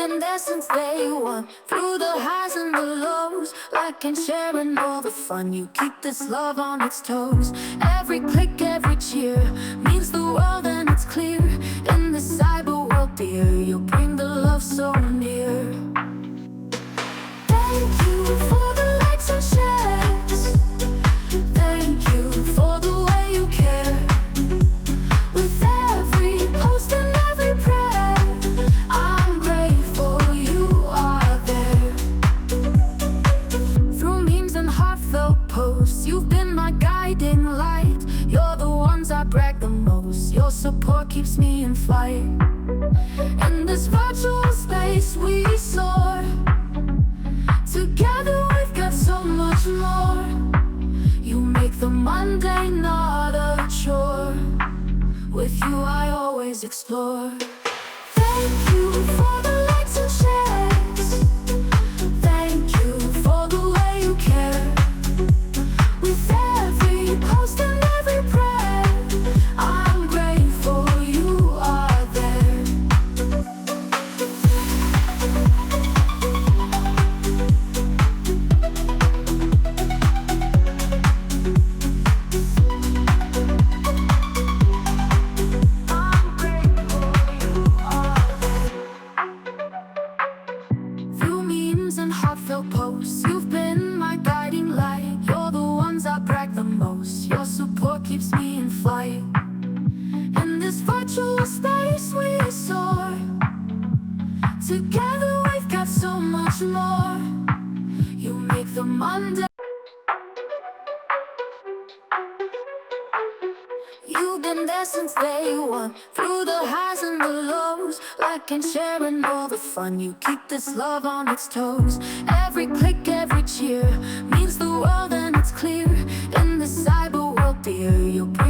been there since day one, through the highs and the lows, like and sharing all the fun. You keep this love on its toes. Every click, every cheer means the world, and it's clear. In the cyber world, dear, you bring the love so near. Thank you for the likes and shares. Thank you for the way you care. With every post and every prayer, I'm grateful you are there. Through memes and heartfelt posts, you've been my guiding light. You're the ones I brag the most. Your support keeps me in flight. In this virtual space we soar. Together we've got so much more. You make the mundane not a chore. With you I always explore. Thank you for the likes and shares. Thank you for the way you care. With every post and every prayer, I'm grateful you are there. Through memes and heartfelt posts, you've been my guiding light. You're the ones I brag the most. Your support keeps me in flight. In this virtual space we soar. Together we've got so much more. You make the mundane. You've been there since day one, through the highs and the lows, like and sharing all the fun. You keep this love on its toes. Every click, every cheer means the world, and it's clear. In this cyber world, dear, you bring